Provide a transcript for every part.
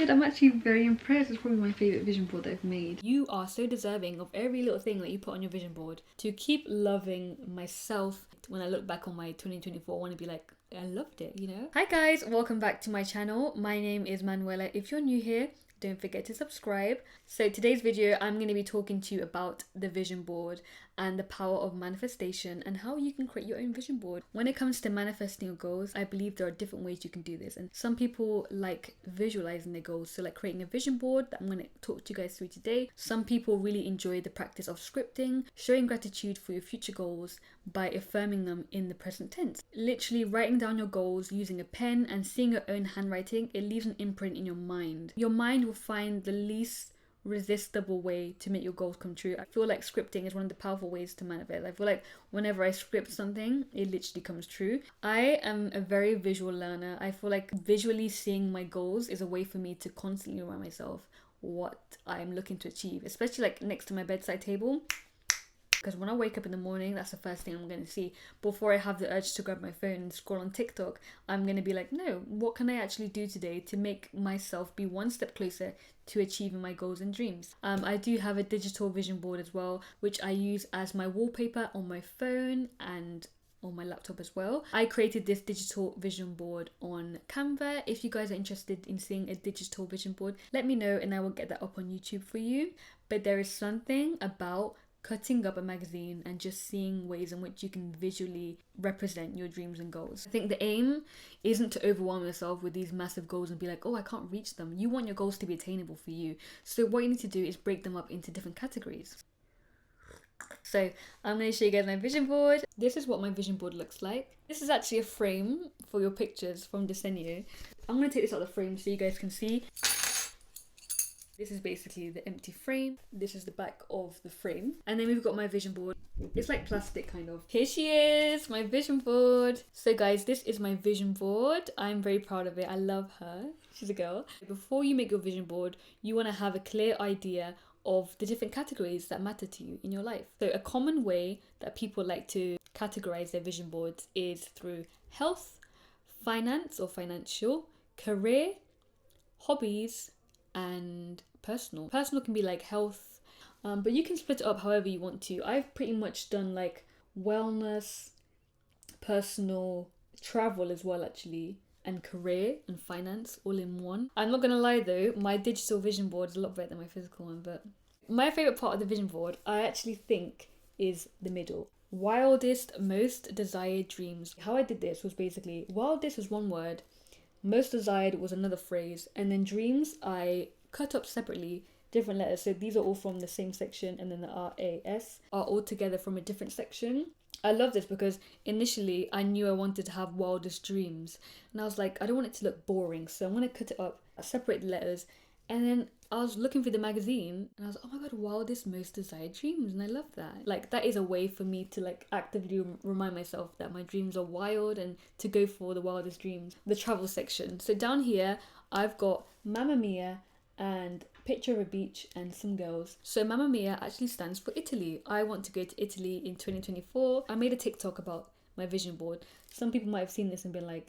good. I'm actually very impressed. It's probably my favourite vision board that I've made. You are so deserving of every little thing that you put on your vision board. To keep loving myself, when I look back on my 2024, I want to be like, I loved it, you know? Hi guys, welcome back to my channel. My name is Manuela. If you're new here, don't forget to subscribe. So today's video, I'm going to be talking to you about the vision board and the power of manifestation and how you can create your own vision board. When it comes to manifesting your goals, I believe there are different ways you can do this. And some people like visualizing their goals. So like creating a vision board that I'm going to talk to you guys through today. Some people really enjoy the practice of scripting, showing gratitude for your future goals by affirming them in the present tense. Literally writing down your goals using a pen and seeing your own handwriting, it leaves an imprint in your mind. Your mind will find the least resistible way to make your goals come true. I feel like scripting is one of the powerful ways to manifest. I feel like whenever I script something, it literally comes true. I am a very visual learner. I feel like visually seeing my goals is a way for me to constantly remind myself what I'm looking to achieve, especially like next to my bedside table. Because when I wake up in the morning, that's the first thing I'm going to see. Before I have the urge to grab my phone and scroll on TikTok, I'm going to be like, no, what can I actually do today to make myself be one step closer to achieving my goals and dreams? I do have a digital vision board as well, which I use as my wallpaper on my phone and on my laptop as well. I created this digital vision board on Canva. If you guys are interested in seeing a digital vision board, let me know and I will get that up on YouTube for you. But there is something about cutting up a magazine and just seeing ways in which you can visually represent your dreams and goals. I think the aim isn't to overwhelm yourself with these massive goals and be like, oh, I can't reach them. You want your goals to be attainable for you. So what you need to do is break them up into different categories. So I'm going to show you guys my vision board. This is what my vision board looks like. This is actually a frame for your pictures from Desenio. I'm going to take this out of the frame so you guys can see. This is basically the empty frame. This is the back of the frame. And then we've got my vision board. It's like plastic kind of. Here she is, my vision board. So guys, this is my vision board. I'm very proud of it. I love her. She's a girl. Before you make your vision board, you want to have a clear idea of the different categories that matter to you in your life. So a common way that people like to categorize their vision boards is through health, finance or financial, career, hobbies, and personal. Personal can be like health, but you can split it up however you want to. I've pretty much done like wellness, personal, travel as well actually, and career and finance all in one. I'm not gonna lie though, my digital vision board is a lot better than my physical one, but my favourite part of the vision board I actually think is the middle. Wildest, most desired dreams. How I did this was basically, wildest was one word, most desired was another phrase, and then dreams I cut up separately, different letters. So these are all from the same section, and then the RAS are all together from a different section. I love this because initially I knew I wanted to have wildest dreams, and I was like, I don't want it to look boring, so I'm going to cut it up, separate the letters. And then I was looking through the magazine and I was like, oh my god, wildest, most desired dreams. And I love that. Like, that is a way for me to like actively remind myself that my dreams are wild and to go for the wildest dreams. The travel section. So down here, I've got Mamma Mia and picture of a beach and some girls. So Mamma Mia actually stands for Italy. I want to go to Italy in 2024. I made a TikTok about my vision board. Some people might have seen this and been like,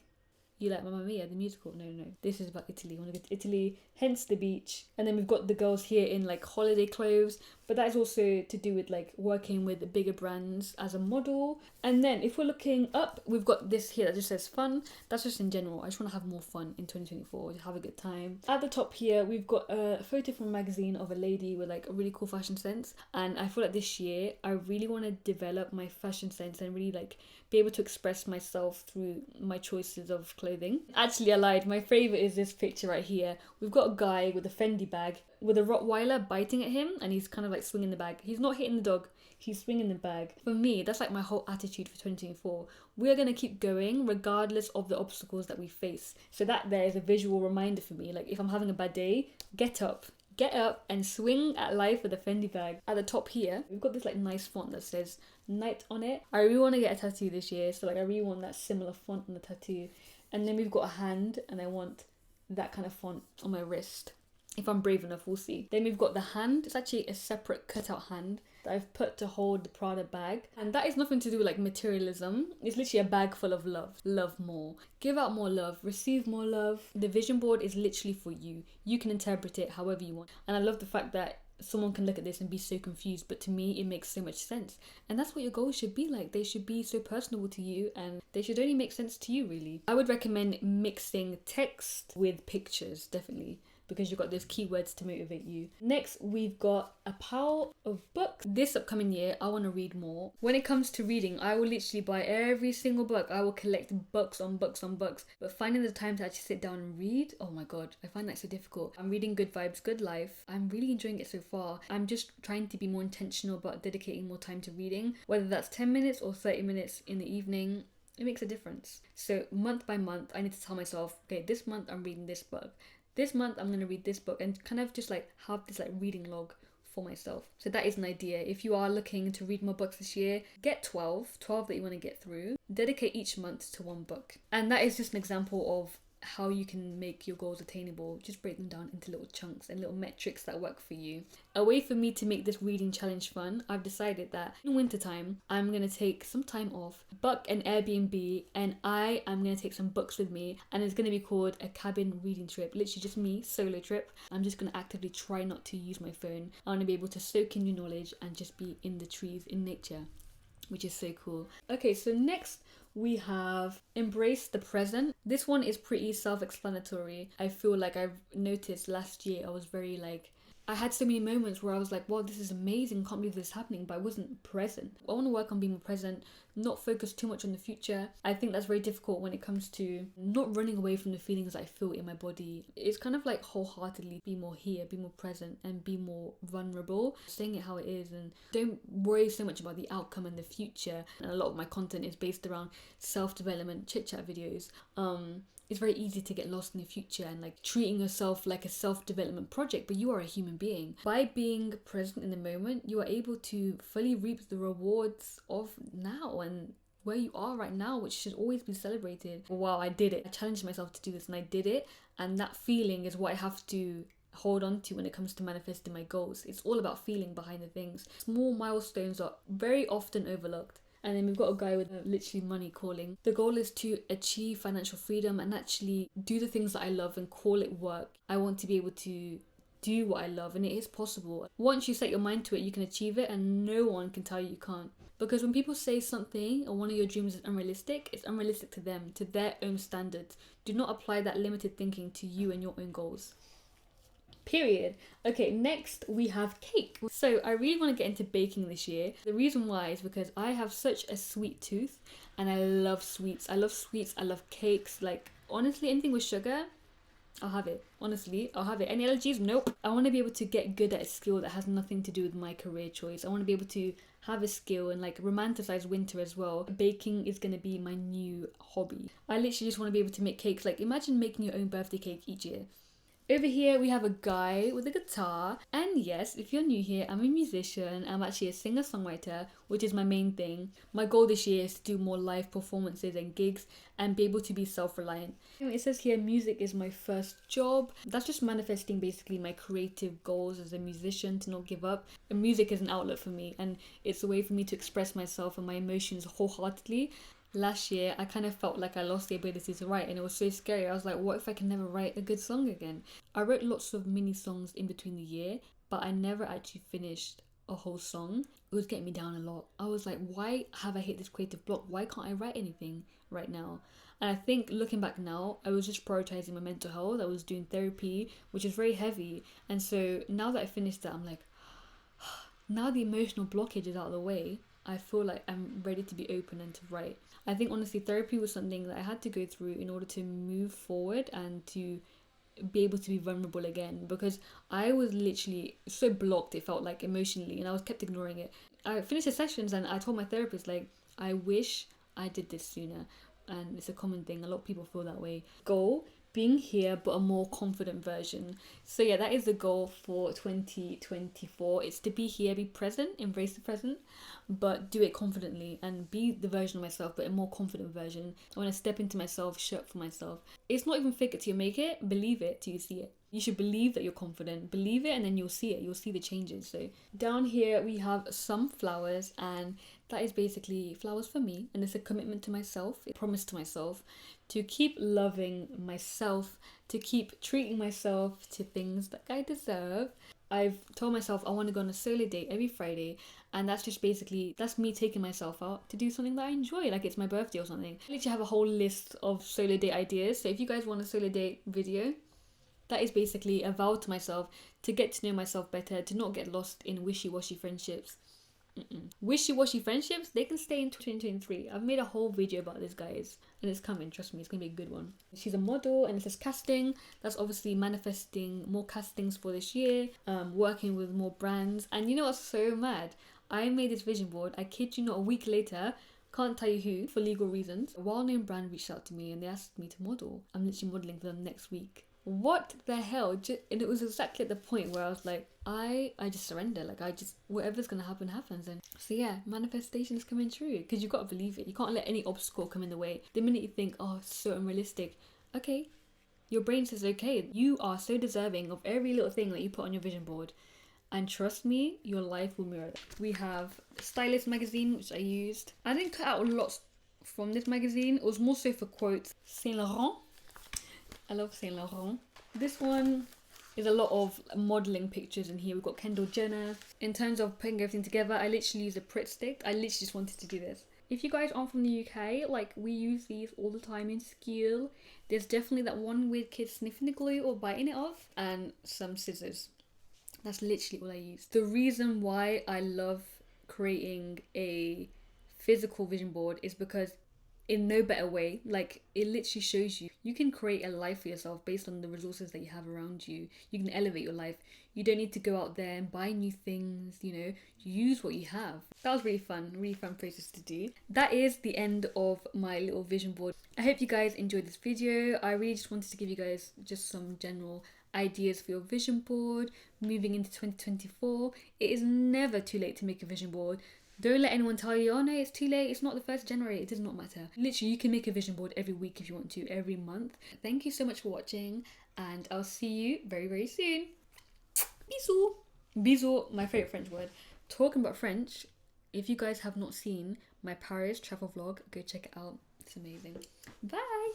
you like Mamma Mia, the musical? No. This is about Italy. I want to go to Italy, hence the beach. And then we've got the girls here in like holiday clothes. But that is also to do with like working with bigger brands as a model. And then if we're looking up, we've got this here that just says fun. That's just in general. I just want to have more fun in 2024, have a good time. At the top here, we've got a photo from a magazine of a lady with like a really cool fashion sense. And I feel like this year, I really want to develop my fashion sense and really like be able to express myself through my choices of clothing. Actually, I lied. My favourite is this picture right here. We've got a guy with a Fendi bag with a Rottweiler biting at him, and he's kind of like swinging the bag. He's not hitting the dog, he's swinging the bag. For me, that's like my whole attitude for 2024. We're going to keep going regardless of the obstacles that we face. So that there is a visual reminder for me. Like if I'm having a bad day, get up and swing at life with a Fendi bag. At the top here, we've got this like nice font that says night on it. I really want to get a tattoo this year, so like I really want that similar font on the tattoo. And then we've got a hand, and I want that kind of font on my wrist. If I'm brave enough, we'll see. Then we've got the hand. It's actually a separate cutout hand that I've put to hold the Prada bag. And that is nothing to do with like materialism. It's literally a bag full of love. Love more. Give out more love. Receive more love. The vision board is literally for you. You can interpret it however you want. And I love the fact that someone can look at this and be so confused, but to me it makes so much sense. And that's what your goals should be like. They should be so personable to you, and they should only make sense to you, really. I would recommend mixing text with pictures, definitely, because you've got those keywords to motivate you. Next, we've got a pile of books. This upcoming year, I want to read more. When it comes to reading, I will literally buy every single book. I will collect books on books on books. But finding the time to actually sit down and read, oh my god, I find that so difficult. I'm reading Good Vibes, Good Life. I'm really enjoying it so far. I'm just trying to be more intentional about dedicating more time to reading. Whether that's 10 minutes or 30 minutes in the evening, it makes a difference. So month by month, I need to tell myself, okay, this month I'm reading this book. This month I'm going to read this book, and kind of just like have this like reading log for myself. So that is an idea. If you are looking to read more books this year, get 12 that you want to get through. Dedicate each month to one book. And that is just an example of how you can make your goals attainable. Just break them down into little chunks and little metrics that work for you. A way for me to make this reading challenge fun, I've decided that in wintertime, I'm going to take some time off, book an Airbnb, and I am going to take some books with me, and it's going to be called a cabin reading trip. Literally just me, solo trip. I'm just going to actively try not to use my phone. I want to be able to soak in new knowledge and just be in the trees, in nature, which is so cool. Okay, so next we have embrace the present. This one is pretty self-explanatory. I feel like I've noticed last year I was very like, I had so many moments where I was like, wow, this is amazing, can't believe this is happening, but I wasn't present. I want to work on being more present, not focus too much on the future. I think that's very difficult when it comes to not running away from the feelings I feel in my body. It's kind of like wholeheartedly be more here, be more present, and be more vulnerable, saying it how it is, and don't worry so much about the outcome and the future. And a lot of my content is based around self-development, chit-chat videos. It's very easy to get lost in the future and like treating yourself like a self-development project, but you are a human being. By being present in the moment, you are able to fully reap the rewards of now and where you are right now, which should always be celebrated. Wow, I did it. I challenged myself to do this and I did it. And that feeling is what I have to hold on to when it comes to manifesting my goals. It's all about feeling behind the things. Small milestones are very often overlooked. And then we've got a guy with literally money calling. The goal is to achieve financial freedom and actually do the things that I love and call it work. I want to be able to do what I love, and it is possible. Once you set your mind to it, you can achieve it, and no one can tell you can't. Because when people say something or one of your dreams is unrealistic, it's unrealistic to them, to their own standards. Do not apply that limited thinking to you and your own goals. Period. Okay, next we have cake. So I really want to get into baking this year. The reason why is because I have such a sweet tooth and I love sweets. I love cakes. Like, honestly, anything with sugar, I'll have it. Honestly, I'll have it. Any allergies? Nope. I want to be able to get good at a skill that has nothing to do with my career choice. I want to be able to have a skill and like romanticize winter as well. Baking is going to be my new hobby. I literally just want to be able to make cakes. Like, imagine making your own birthday cake each year. Over here we have a guy with a guitar, and yes, if you're new here, I'm a musician. I'm actually a singer-songwriter, which is my main thing. My goal this year is to do more live performances and gigs and be able to be self-reliant. It says here music is my first job. That's just manifesting basically my creative goals as a musician, to not give up. And music is an outlet for me, and it's a way for me to express myself and my emotions wholeheartedly. Last year, I kind of felt like I lost the ability to write, and it was so scary. I was like, what if I can never write a good song again? I wrote lots of mini songs in between the year, but I never actually finished a whole song. It was getting me down a lot. I was like, why have I hit this creative block? Why can't I write anything right now? And I think looking back now, I was just prioritizing my mental health. I was doing therapy, which is very heavy. And so now that I finished that, I'm like, now the emotional blockage is out of the way, I feel like I'm ready to be open and to write. I think honestly therapy was something that I had to go through in order to move forward and to be able to be vulnerable again, because I was literally so blocked, it felt like, emotionally, and I was kept ignoring it. I finished the sessions and I told my therapist, like, I wish I did this sooner. And it's a common thing, a lot of people feel that way. Goal, being here but a more confident version. So yeah, that is the goal for 2024. It's to be here, be present, embrace the present, but do it confidently and be the version of myself, but a more confident version. I want to step into myself, show up for myself. It's not even fake it till you make it, believe it till you see it. You should believe that you're confident, believe it, and then you'll see it, you'll see the changes. So down here we have some flowers, and that is basically flowers for me, and it's a commitment to myself, a promise to myself to keep loving myself, to keep treating myself to things that I deserve. I've told myself I want to go on a solo date every Friday, and that's just basically, that's me taking myself out to do something that I enjoy, like it's my birthday or something. I literally have a whole list of solo date ideas, so if you guys want a solo date video, that is basically a vow to myself to get to know myself better, to not get lost in wishy-washy friendships. Wishy-washy friendships, they can stay in 2023. I've made a whole video about this, guys, and it's coming, trust me, it's gonna be a good one. She's a model, and it says casting. That's obviously manifesting more castings for this year, working with more brands. And you know what's so mad? I made this vision board, I kid you not, a week later, can't tell you who, for legal reasons, a well-known brand reached out to me and they asked me to model. I'm literally modeling for them next week. What the hell? And it was exactly at the point where I was like, I just surrender. Like, I just, whatever's gonna happen happens. And so yeah, manifestation is coming true, because you've got to believe it. You can't let any obstacle come in the way. The minute you think, oh, it's so unrealistic, okay, your brain says, okay, you are so deserving of every little thing that you put on your vision board, and trust me, your life will mirror that. We have Stylist magazine, which I used. I didn't cut out lots from this magazine. It was more so for quotes. Saint Laurent, I love Saint Laurent. This one is a lot of modelling pictures in here. We've got Kendall Jenner. In terms of putting everything together, I literally use a Pritt stick. I literally just wanted to do this. If you guys aren't from the UK, like, we use these all the time in school. There's definitely that one weird kid sniffing the glue or biting it off, and some scissors. That's literally all I use. The reason why I love creating a physical vision board is because in no better way, like, it literally shows you can create a life for yourself based on the resources that you have around you. You can elevate your life. You don't need to go out there and buy new things, you know, use what you have. That was really fun process to do. That is the end of my little vision board. I hope you guys enjoyed this video. I really just wanted to give you guys just some general ideas for your vision board moving into 2024. It is never too late to make a vision board. Don't let anyone tell you, oh no, it's too late, it's not the 1st of January. It does not matter. Literally, you can make a vision board every week if you want to, every month. Thank you so much for watching, and I'll see you very, very soon. Bisous. Bisous, my favourite French word. Talking about French, if you guys have not seen my Paris travel vlog, go check it out. It's amazing. Bye.